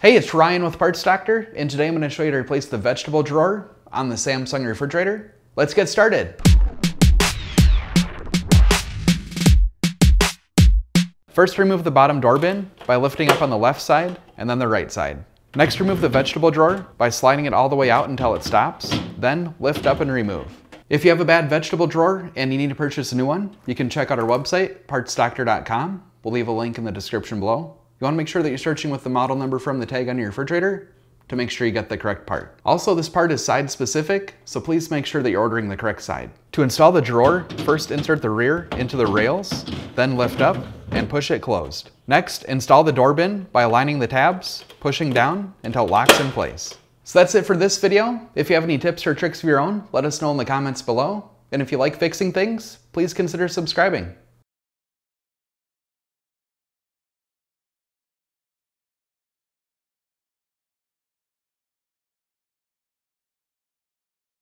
Hey, it's Ryan with Parts Doctor, and today I'm going to show you how to replace the vegetable drawer on the Samsung refrigerator. Let's get started. First, remove the bottom door bin by lifting up on the left side and then the right side. Next, remove the vegetable drawer by sliding it all the way out until it stops, then lift up and remove. If you have a bad vegetable drawer and you need to purchase a new one, you can check out our website, partsdoctor.com. We'll leave a link in the description below. You want to make sure that you're searching with the model number from the tag on your refrigerator to make sure you get the correct part. Also, this part is side specific, so please make sure that you're ordering the correct side. To install the drawer, first insert the rear into the rails, then lift up and push it closed. Next, install the door bin by aligning the tabs, pushing down until it locks in place. So that's it for this video. If you have any tips or tricks of your own, let us know in the comments below. And if you like fixing things, please consider subscribing.